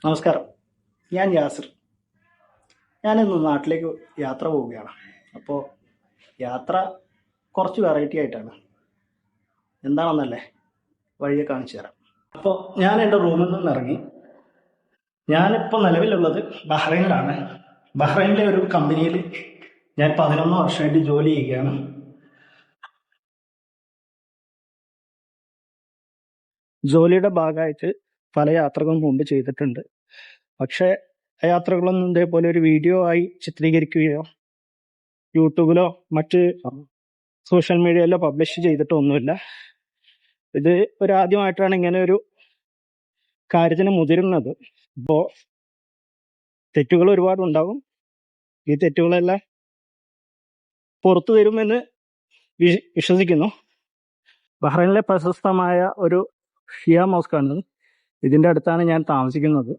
നമസ്കാരം, ഞാൻ യാസിർ. ഞാനിന്ന് നാട്ടിലേക്ക് യാത്ര പോവുകയാണ്. അപ്പോൾ യാത്ര കുറച്ച് വെറൈറ്റി ആയിട്ടാണ്. എന്താണെന്നല്ലേ വഴിയെ കാണിച്ചു തരാം. അപ്പോൾ ഞാൻ എൻ്റെ റൂമിൽ നിന്ന് ഇറങ്ങി. ഞാനിപ്പോൾ നിലവിലുള്ളത് ബഹ്റൈനിലാണ്. ബഹ്റൈനിലെ ഒരു കമ്പനിയിൽ ഞാൻ 11 വർഷമായിട്ട് ജോലി ചെയ്യുകയാണ്. ജോലിയുടെ ഭാഗമായിട്ട് പല യാത്രകളും മുമ്പ് ചെയ്തിട്ടുണ്ട്. പക്ഷേ ആ യാത്രകളൊന്നും ഇതേപോലെ ഒരു വീഡിയോ ആയി ചിത്രീകരിക്കുകയോ യൂട്യൂബിലോ മറ്റ് സോഷ്യൽ മീഡിയയിലോ പബ്ലിഷ് ചെയ്തിട്ടൊന്നുമില്ല. ഇത് ആദ്യമായിട്ടാണ് ഇങ്ങനെ ഒരു കാര്യത്തിന് മുതിരുന്നത്. അപ്പോൾ തെറ്റുകൾ ഒരുപാടുണ്ടാവും. ഈ തെറ്റുകളെല്ലാം പുറത്തു വരുമെന്ന് വിശ്വസിക്കുന്നു. ബഹ്റൈനിലെ പ്രശസ്തമായ ഒരു ഷിയ മോസ്കാണ്. ഇതിന്റെ അടുത്താണ് ഞാൻ താമസിക്കുന്നത്.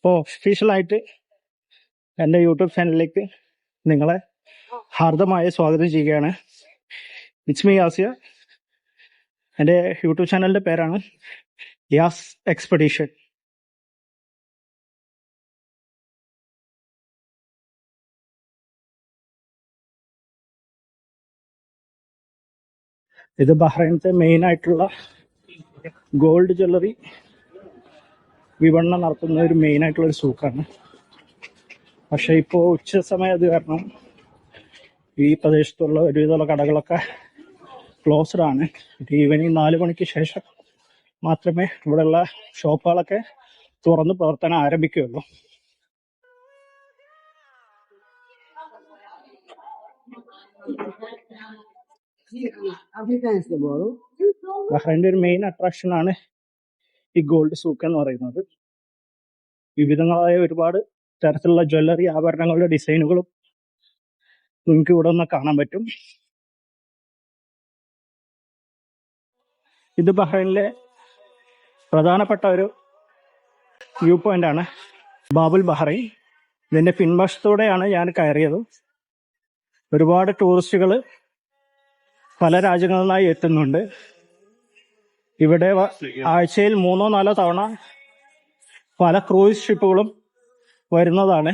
അപ്പോൾ ഒഫീഷ്യലായിട്ട് എൻ്റെ യൂട്യൂബ് ചാനലിലേക്ക് നിങ്ങളെ ഹാർദമായി സ്വാഗതം ചെയ്യുകയാണ്. It's me Yasiya. എൻ്റെ യൂട്യൂബ് ചാനലിന്റെ പേരാണ് യാസ് എക്സ്പെഡീഷൻ. ഇത് ബഹ്റൈനത്തെ മെയിൻ ആയിട്ടുള്ള ഗോൾഡ് ജ്വല്ലറി വിപണനം നടത്തുന്ന ഒരു മെയിൻ ആയിട്ടുള്ള ഒരു സൂക്കാണ്. പക്ഷെ ഇപ്പോൾ ഉച്ച സമയം അത് കാരണം ഈ പ്രദേശത്തുള്ള ഒരുവിധമുള്ള കടകളൊക്കെ ക്ലോസ്ഡ് ആണ്. ഈവനിങ് 4 മണിക്ക് ശേഷം മാത്രമേ ഇവിടെയുള്ള ഷോപ്പുകളൊക്കെ തുറന്ന് പ്രവർത്തനം ആരംഭിക്കുകയുള്ളൂ. ബഹ്റൈൻ്റെ ഒരു മെയിൻ അട്രാക്ഷൻ ആണ് ഈ ഗോൾഡ് സൂക്ക് എന്ന് പറയുന്നത്. വിവിധങ്ങളായ ഒരുപാട് തരത്തിലുള്ള ജ്വല്ലറി ആഭരണങ്ങളുടെ ഡിസൈനുകളും നിങ്ങൾക്ക് ഇവിടെ ഒന്ന് കാണാൻ പറ്റും. ഇത് ബഹ്റൈനിലെ പ്രധാനപ്പെട്ട ഒരു വ്യൂ പോയിന്റ് ആണ്, ബാബുൽ ബഹ്റൈൻ. ഇതിന്റെ പിൻവശത്തോടെയാണ് ഞാൻ കയറിയത്. ഒരുപാട് ടൂറിസ്റ്റുകൾ പല രാജ്യങ്ങളിൽ നിന്നായി എത്തുന്നുണ്ട്. ഇവിടെ ആഴ്ചയിൽ 3-4 തവണ പല ക്രൂയിസ് ഷിപ്പുകളും വരുന്നതാണ്.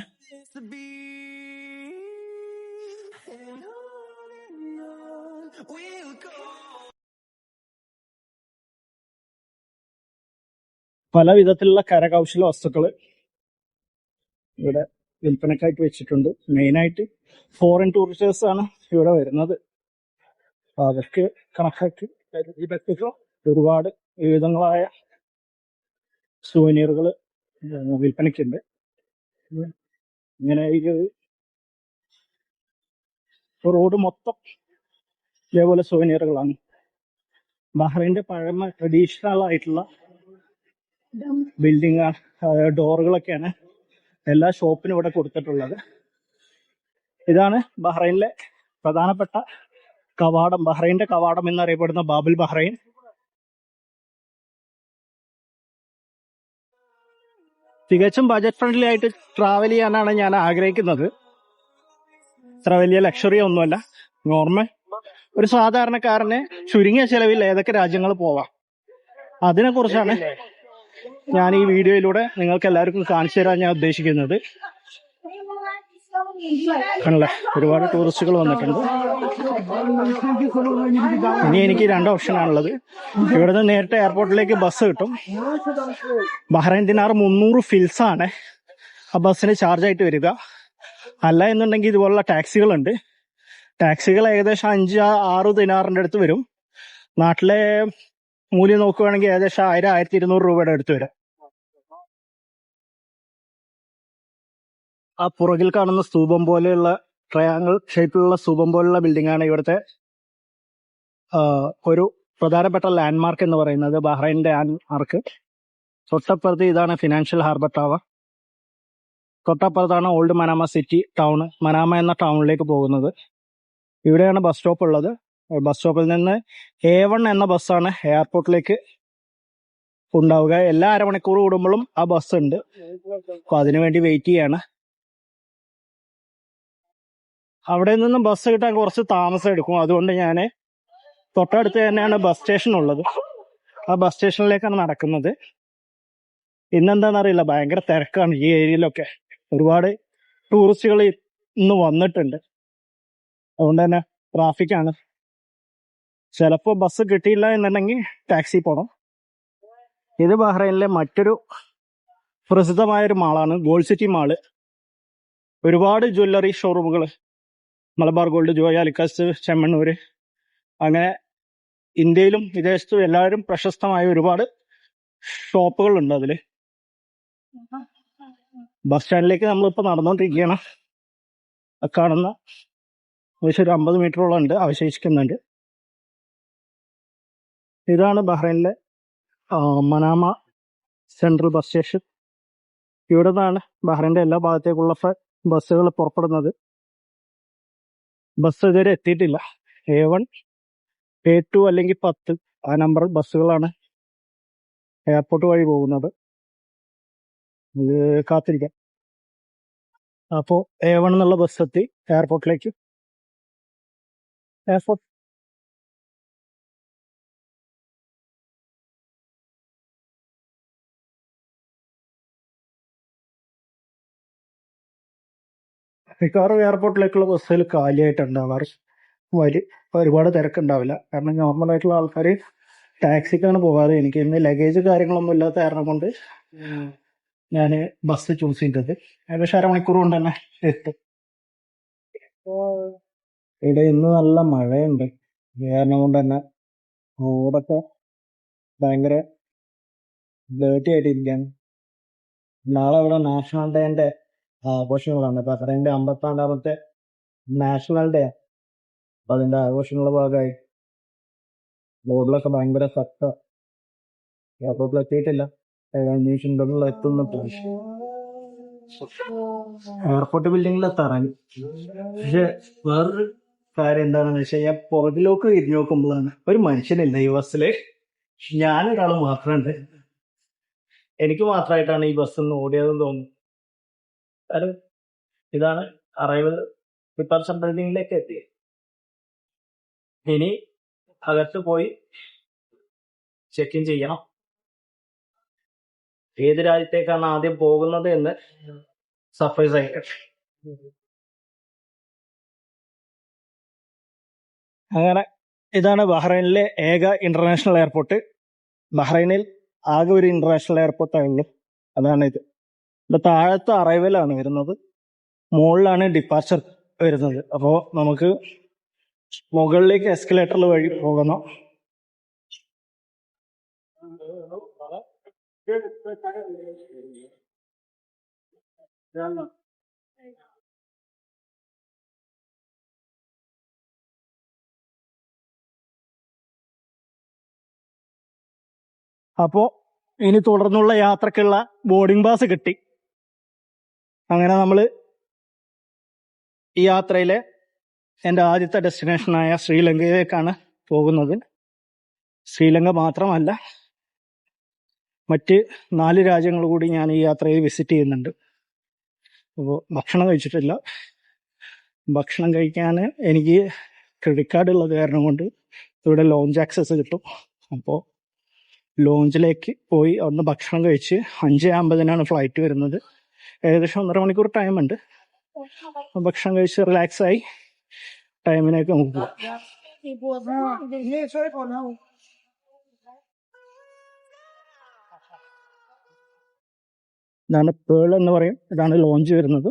പല വിധത്തിലുള്ള കരകൗശല വസ്തുക്കൾ ഇവിടെ വിൽപ്പനക്കായിട്ട് വെച്ചിട്ടുണ്ട്. മെയിനായിട്ട് ഫോറിൻ ടൂറിസ്റ്റേഴ്സ് ആണ് ഇവിടെ വരുന്നത്. അവർക്ക് കണക്കാക്കി ഒരുപാട് വിവിധങ്ങളായ സുവനീറുകൾ വിൽപ്പനയ്ക്കുണ്ട്. ഇങ്ങനെ ഈ റോഡ് മൊത്തം ഇതേപോലെ സുവനീറുകളാണ്. ബഹ്റൈൻ്റെ പഴമ ട്രഡീഷണൽ ആയിട്ടുള്ള ബിൽഡിംഗ് ഡോറുകളൊക്കെയാണ് എല്ലാ ഷോപ്പിനും ഇവിടെ കൊടുത്തിട്ടുള്ളത്. ഇതാണ് ബഹ്റൈനിലെ പ്രധാനപ്പെട്ട കവാടം, ബഹ്റൈൻ്റെ കവാടം എന്നറിയപ്പെടുന്ന ബാബുൽ ബഹ്റൈൻ. തികച്ചും ബജറ്റ് ഫ്രണ്ട്ലി ആയിട്ട് ട്രാവൽ ചെയ്യാനാണ് ഞാൻ ആഗ്രഹിക്കുന്നത്. ഇത്ര വലിയ ലക്ഷറി ഒന്നുമല്ല, നോർമൽ ഒരു സാധാരണക്കാരന് ചുരുങ്ങിയ ചെലവിൽ ഏതൊക്കെ രാജ്യങ്ങൾ പോവാം അതിനെ കുറിച്ചാണ് ഞാൻ ഈ വീഡിയോയിലൂടെ നിങ്ങൾക്ക് എല്ലാവർക്കും കാണിച്ചു തരാൻ ഞാൻ ഉദ്ദേശിക്കുന്നത്. ആണല്ലേ, ഒരുപാട് ടൂറിസ്റ്റുകൾ വന്നിട്ടുണ്ട്. ഇനി എനിക്ക് 2 ഓപ്ഷനാണുള്ളത്. ഇവിടെ നിന്ന് നേരിട്ട് എയർപോർട്ടിലേക്ക് ബസ് കിട്ടും. ബഹ്റൈൻ ദിനാർ 300 ഫിൽസ് ആണ് ആ ബസ്സിന് ചാർജ് ആയിട്ട് വരിക. അല്ല എന്നുണ്ടെങ്കിൽ ഇതുപോലുള്ള ടാക്സികളുണ്ട്. ടാക്സികൾ ഏകദേശം 5-6 ദിനാറിന്റെ അടുത്ത് വരും. നാട്ടിലെ മൂല്യം നോക്കുകയാണെങ്കിൽ ഏകദേശം 1000-1200 രൂപയുടെ അടുത്ത് വരും. ആ പുറകിൽ കാണുന്ന സ്തൂപം പോലെയുള്ള ട്രയാങ്കിൾ ഷേപ്പിലുള്ള സ്തൂപം പോലുള്ള ബിൽഡിംഗ് ആണ് ഇവിടുത്തെ ഒരു പ്രധാനപ്പെട്ട ലാൻഡ്മാർക്ക് എന്ന് പറയുന്നത്. ബഹ്റൈൻ്റെ ലാൻഡ്മാർക്ക്. തൊട്ടപ്പുറത്ത് ഇതാണ് ഫിനാൻഷ്യൽ ഹാർബർ ടവർ. തൊട്ടപ്പുറത്താണ് old Manama city town, Manama എന്ന ടൗണിലേക്ക് പോകുന്നത്. ഇവിടെയാണ് ബസ് സ്റ്റോപ്പ് ഉള്ളത്. ബസ് സ്റ്റോപ്പിൽ നിന്ന് A1 എന്ന ബസ്സാണ് എയർപോർട്ടിലേക്ക് ഉണ്ടാവുക. എല്ലാ അരമണിക്കൂർ കൂടുമ്പോഴും ആ ബസ് ഉണ്ട്. അപ്പൊ അതിനു വേണ്ടി വെയിറ്റ് ചെയ്യാണ്. അവിടെ നിന്നും ബസ് കിട്ടാൻ കുറച്ച് താമസം എടുക്കും. അതുകൊണ്ട് ഞാൻ തൊട്ടടുത്ത് തന്നെയാണ് ബസ് സ്റ്റേഷൻ ഉള്ളത്. ആ ബസ് സ്റ്റേഷനിലേക്കാണ് നടക്കുന്നത്. ഇന്നെന്താണെന്നറിയില്ല, ഭയങ്കര തിരക്കാണ് ഈ ഏരിയയിലൊക്കെ. ഒരുപാട് ടൂറിസ്റ്റുകൾ ഇന്ന് വന്നിട്ടുണ്ട്. അതുകൊണ്ട് തന്നെ ട്രാഫിക്കാണ്. ചിലപ്പോൾ ബസ് കിട്ടിയില്ല എന്നുണ്ടെങ്കിൽ ടാക്സി പോകണം. ഇത് ബഹ്റൈനിലെ മറ്റൊരു പ്രസിദ്ധമായൊരു മാളാണ് ഗോൾഡ് സിറ്റി മാള്. ഒരുപാട് ജ്വല്ലറി ഷോറൂമുകൾ, മലബാർ ഗോൾഡ്, ജോയ് ആലുക്കാസ്, ചെമ്മണ്ണൂർ, അങ്ങനെ ഇന്ത്യയിലും വിദേശത്തും എല്ലാവരും പ്രശസ്തമായ ഒരുപാട് ഷോപ്പുകളുണ്ട് അതിൽ. ബസ് സ്റ്റാൻഡിലേക്ക് നമ്മളിപ്പോൾ നടന്നുകൊണ്ടിരിക്കുകയാണ്. കാണുന്ന ഏകദേശം ഒരു 50 മീറ്ററോളം ഉണ്ട്, അവശേഷിക്കുന്നുണ്ട്. ഇതാണ് ബഹ്റൈനിലെ മനാമ സെൻട്രൽ ബസ് സ്റ്റേഷൻ. ഇവിടെ നിന്നാണ് ബഹ്റൈൻ്റെ എല്ലാ ഭാഗത്തേക്കുള്ള ബസ്സുകൾ പുറപ്പെടുന്നത്. ബസ് ഇതുവരെ എത്തിയിട്ടില്ല. A1, A2 അല്ലെങ്കിൽ 10 ആ നമ്പർ ബസ്സുകളാണ് എയർപോർട്ട് വഴി പോകുന്നത്. ഇത് കാത്തിരിക്കാം. അപ്പോൾ A1 എന്നുള്ള ബസ് എത്തി എയർപോർട്ടിലേക്ക്. എയർപോർട്ട് മിക്കവാറും എയർപോർട്ടിലേക്കുള്ള ബസ്സുകൾ കാലിയായിട്ടുണ്ടാവാറ്. ഒരുപാട് തിരക്കുണ്ടാവില്ല. കാരണം നോർമലായിട്ടുള്ള ആൾക്കാർ ടാക്സിക്കാണ് പോകാറ്. എനിക്ക് ഇന്ന് ലഗേജ് കാര്യങ്ങളൊന്നും ഇല്ലാത്ത കാരണം കൊണ്ട് ഞാൻ ബസ് ചൂസ് ചെയ്തത്. ഏകദേശം അരമണിക്കൂർ കൊണ്ട് തന്നെ എത്തും. ഇവിടെ ഇന്ന് നല്ല മഴയുണ്ട്. കാരണം കൊണ്ട് തന്നെ റോഡൊക്കെ ഭയങ്കര ഡേർട്ടി ആയിട്ടിരിക്കുകയാണ്. നാളെ ഇവിടെ നാഷണൽ ഡേന്റെ ആഘോഷങ്ങളാണ്. ബഹ്റൈൻ്റെ 54ാമത്തെ നാഷണൽ ഡേ. അപ്പൊ അതിന്റെ ആഘോഷങ്ങളുടെ ഭാഗമായി റോഡിലൊക്കെ ഭയങ്കര സക്ക. എയർപോർട്ടിൽ എത്തിയിട്ടില്ല. എത്തുന്ന എയർപോർട്ട് ബിൽഡിങ്ങിൽ എത്താറായി. പക്ഷെ വേറൊരു കാര്യം എന്താണെന്ന് വെച്ച് കഴിഞ്ഞാൽ പുറകിലേക്ക് തിരിഞ്ഞു നോക്കുമ്പോഴാണ് ഒരു മനുഷ്യനില്ല ഈ ബസ്സില്. ഞാനൊരാൾ മാത്രമുണ്ട്. എനിക്ക് മാത്രമായിട്ടാണ് ഈ ബസ് ഒന്ന് ഓടിയതെന്ന് തോന്നുന്നു. കാരണം ഇതാണ് അറൈവൽ ഡിപ്പാർച്ചർ ബിൽഡിങ്ങിലേക്ക് എത്തി. ഇനി അകത്ത് പോയി ചെക്ക് ഇൻ ചെയ്യണം. ഏത് രാജ്യത്തേക്കാണ് ആദ്യം പോകുന്നത് എന്ന് സർപ്രൈസ് ആയിക്കട്ടെ. അങ്ങനെ ഇതാണ് ബഹ്റൈനിലെ ഏക ഇന്റർനാഷണൽ എയർപോർട്ട്. ബഹ്റൈനിൽ ആകെ ഒരു ഇന്റർനാഷണൽ എയർപോർട്ടായുള്ളൂ, അതാണ് ഇത്. ഇവിടെ താഴത്തെ അറൈവലാണ് വരുന്നത്, മുകളിലാണ് ഡിപ്പാർച്ചർ വരുന്നത്. അപ്പോൾ നമുക്ക് മുകളിലേക്ക് എസ്കലേറ്ററിൽ വഴി പോകണം. അപ്പോൾ ഇനി തുടർന്നുള്ള യാത്രക്കുള്ള ബോർഡിംഗ് പാസ് കിട്ടി. അങ്ങനെ നമ്മൾ ഈ യാത്രയിലെ എൻ്റെ ആദ്യത്തെ ഡെസ്റ്റിനേഷനായ ശ്രീലങ്കയിലേക്കാണ് പോകുന്നത്. ശ്രീലങ്ക മാത്രമല്ല, മറ്റ് 4 രാജ്യങ്ങൾ കൂടി ഞാൻ ഈ യാത്രയിൽ വിസിറ്റ് ചെയ്യുന്നുണ്ട്. അപ്പോൾ ഭക്ഷണം കഴിച്ചിട്ടില്ല. ഭക്ഷണം കഴിക്കാൻ എനിക്ക് ക്രെഡിറ്റ് കാർഡ് ഉള്ളത് കാരണം കൊണ്ട് ഇവിടെ ലോഞ്ച് ആക്സസ് കിട്ടും. അപ്പോൾ ലോഞ്ചിലേക്ക് പോയി അവിടുന്ന് ഭക്ഷണം കഴിച്ച് 5:50 ഫ്ലൈറ്റ് വരുന്നത്. ഏകദേശം 1.5 മണിക്കൂർ ടൈമുണ്ട്. ഭക്ഷണം കഴിച്ച് റിലാക്സായി ടൈമിനേക്ക് നമുക്ക് പോകാം. ഇതാണ് പേൾ എന്ന് പറയും. ഇതാണ് ലോഞ്ച് വരുന്നത്.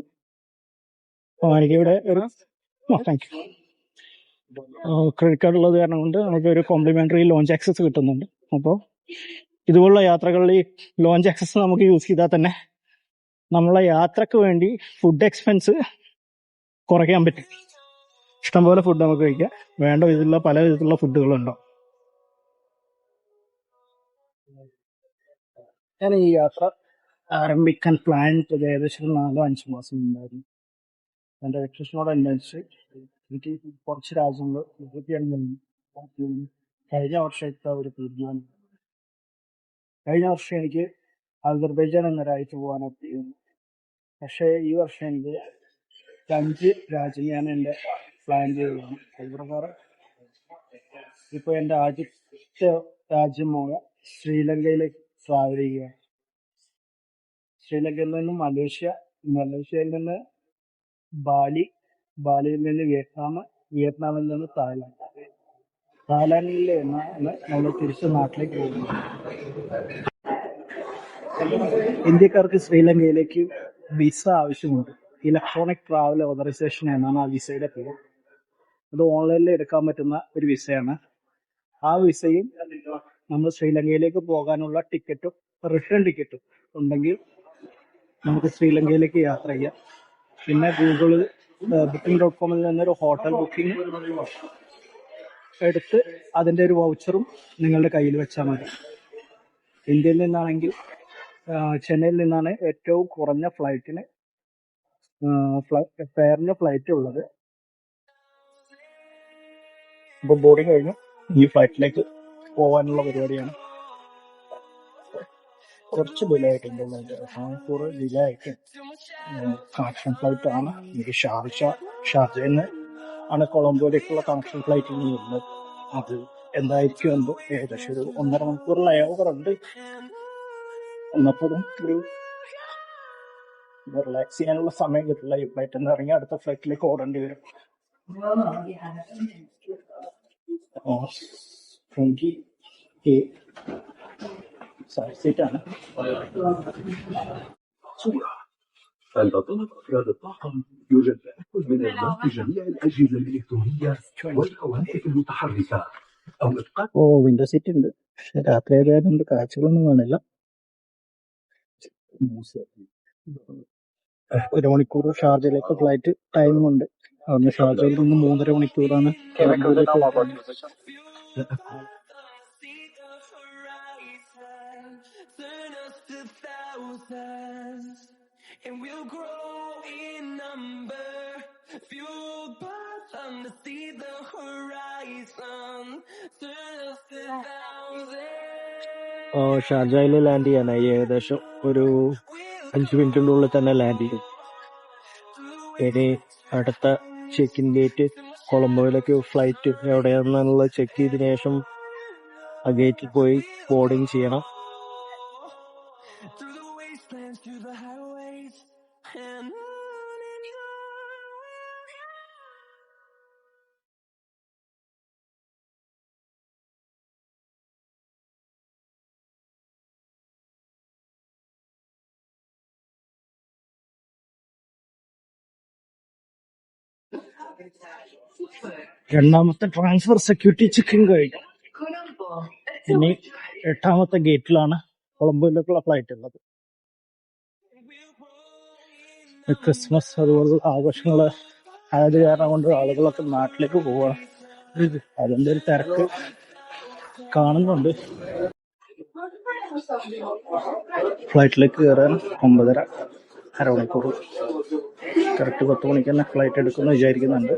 എനിക്കിവിടെ ഒരു താങ്ക് യു ക്രെഡിറ്റ് കാർഡ് ഉള്ളത് കാരണം കൊണ്ട് നമുക്ക് ഒരു കോംപ്ലിമെന്ററി ലോഞ്ച് ആക്സസ് കിട്ടുന്നുണ്ട്. അപ്പോൾ ഇതുപോലുള്ള യാത്രകളിൽ ഈ ലോഞ്ച് ആക്സസ് നമുക്ക് യൂസ് ചെയ്താൽ തന്നെ നമ്മളെ യാത്രക്ക് വേണ്ടി ഫുഡ് എക്സ്പെൻസ് കുറയ്ക്കാൻ പറ്റും. ഇഷ്ടംപോലെ ഫുഡ് നമുക്ക് കഴിക്കാം. വേണ്ട വിധത്തിലുള്ള പല വിധത്തിലുള്ള ഫുഡുകളുണ്ടോ. ഞാൻ ഈ യാത്ര ആരംഭിക്കാൻ പ്ലാൻ ചെയ്ത് ഏകദേശം 4-5 മാസം ഉണ്ടായിരുന്നു. എൻ്റെ വെക്കേഷനോടനുബന്ധിച്ച് എനിക്ക് കുറച്ച് രാജ്യങ്ങൾ വിസിറ്റ് ചെയ്യണമെന്ന് കഴിഞ്ഞ വർഷത്തെ ഒരു തീരുമാനം. കഴിഞ്ഞ വർഷം എനിക്ക് അസർബൈജാൻ എന്ന രാജ്യത്ത് പോകാനൊക്കെ പറ്റിയിരുന്നു. പക്ഷേ ഈ വർഷം എനിക്ക് 5 രാജ്യം ഞാൻ എൻ്റെ പ്ലാൻ ചെയ്തതാണ്. അതുപ്രകാരം ഇപ്പോൾ എൻ്റെ ആദ്യത്തെ രാജ്യമായ ശ്രീലങ്കയിലേക്ക് ട്രാവൽ ചെയ്യുകയാണ്. ശ്രീലങ്കയിൽ നിന്ന് മലേഷ്യ, മലേഷ്യയിൽ നിന്ന് ബാലി, ബാലിയിൽ നിന്ന് വിയറ്റ്നാം, വിയറ്റ്നാമിൽ നിന്ന് തായ്ലാൻഡ്, തായ്ലാൻഡിൽ നിന്നാണ് നമ്മൾ തിരിച്ച് നാട്ടിലേക്ക് പോകുന്നത്. ഇന്ത്യക്കാർക്ക് ശ്രീലങ്കയിലേക്ക് വിസ ആവശ്യമുണ്ട്. ഇലക്ട്രോണിക് ട്രാവൽ ഓതറൈസേഷൻ എന്നാണ് ആ വിസയുടെ പേര്. അത് ഓൺലൈനിൽ എടുക്കാൻ പറ്റുന്ന ഒരു വിസയാണ്. ആ വിസയും നമ്മൾ ശ്രീലങ്കയിലേക്ക് പോകാനുള്ള ടിക്കറ്റും റിട്ടേൺ ടിക്കറ്റും ഉണ്ടെങ്കിൽ നമുക്ക് ശ്രീലങ്കയിലേക്ക് യാത്ര ചെയ്യാം. പിന്നെ ഗൂഗിളിൽ booking.com-ൽ നിന്നൊരു ഹോട്ടൽ ബുക്കിംഗ് എടുത്ത് അതിൻ്റെ ഒരു വൗച്ചറും നിങ്ങളുടെ കയ്യിൽ വെച്ചാൽ മതി. ഇന്ത്യയിൽ നിന്നാണെങ്കിൽ ചെന്നൈയിൽ നിന്നാണ് ഏറ്റവും കുറഞ്ഞ ഫ്ലൈറ്റിന് ഫെയറിന് ഫ്ലൈറ്റ് ഉള്ളത്. ഇപ്പോൾ ബോർഡിങ് കഴിഞ്ഞു ഈ ഫ്ലൈറ്റിലേക്ക് പോകാനുള്ള പരിപാടിയാണ്. കുറച്ച് ഡിലേ ആയിട്ടുണ്ട്, മണിക്കൂർ ഡിലേ ആയിട്ട്. കണക്ഷൻ ഫ്ലൈറ്റ് ആണ്. എനിക്ക് ഷാർജയിൽ നിന്ന് ആണ് കൊളംബോയിലേക്കുള്ള കണക്ഷൻ ഫ്ലൈറ്റ് ഇനി വരുന്നത്. അത് എന്തായിരിക്കും എന്തോ ഏകദേശം ഒരു 1.5 മണിക്കൂർ ലേ ഓവർ ഉണ്ട്. എന്നപ്പോഴും ഒരു റിലാക്സ് ചെയ്യാനുള്ള സമയം കിട്ടില്ല. ഈ ഫ്ലൈറ്റിൽ നിന്ന് ഇറങ്ങി അടുത്ത ഫ്ലൈറ്റിലേക്ക് ഓടേണ്ടി വരും. 20A സീറ്റാണ്. البطاقة أفراد الطاقم يوجد تأكد من إغلاق جميع الأجهزة الإلكترونية والهواتف المتحركة أو إبقاء. വിൻഡോ സീറ്റ് ഉണ്ട്, പക്ഷെ രാത്രി ആയതുകൊണ്ട് കാഴ്ചകളൊന്നും കാണില്ല. 1 മണിക്കൂർ ഷാർജയിലേക്ക് ഫ്ലൈറ്റ് ടൈമിംഗ് ഉണ്ട്. അവിടുന്ന് ഷാർജയിൽ നിന്ന് 3.5 മണിക്കൂറാണ് And we'll grow in number, fueled by them to see the horizon, turn us to thousands. ഷാർജയിൽ ലാൻഡ് ചെയ്യാനായി ഏകദേശം ഒരു 5 മിനിറ്റിൻ്റെ ഉള്ളിൽ തന്നെ ലാൻഡ് ചെയ്യും. ഇനി അടുത്ത ചെക്ക് ഇൻ ഗേറ്റ് കൊളംബോയിലേക്ക് ഫ്ലൈറ്റ് എവിടെയാണെന്നുള്ളത് ചെക്ക് ചെയ്തതിനു ശേഷം ആ ഗേറ്റിൽ പോയി ബോർഡിങ് ചെയ്യണം. രണ്ടാമത്തെ ട്രാൻസ്ഫർ സെക്യൂരിറ്റി ചെക്കിങ് കഴിഞ്ഞു. ഇനി 8ാമത്തെ ഗേറ്റിലാണ് കൊളംബോയിലേക്കുള്ള ഫ്ലൈറ്റ് ഉള്ളത്. ക്രിസ്മസ് അതുപോലുള്ള ആഘോഷങ്ങൾ ആയത് കാരണം കൊണ്ട് ആളുകളൊക്കെ നാട്ടിലേക്ക് പോവാണ്. അതിൻ്റെ ഒരു തിരക്ക് കാണുന്നുണ്ട്. ഫ്ലൈറ്റിലേക്ക് കയറാൻ 9:30, അരമണിക്കൂർ. കറക്റ്റ് 10 മണിക്ക് തന്നെ ഫ്ലൈറ്റ് എടുക്കുമെന്ന് വിചാരിക്കുന്നുണ്ട്.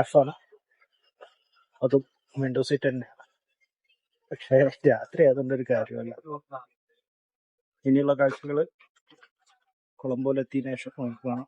F ആണ്, അതും വിൻഡോ സീറ്റ് തന്നെയാണ്. പക്ഷേ രാത്രി ആയതുകൊണ്ടൊരു കാര്യമല്ല. ഇനിയുള്ള കാഴ്ചകൾ കൊളംബോയിലെത്തിയതിനു ശേഷം നോക്കുകയാണ്.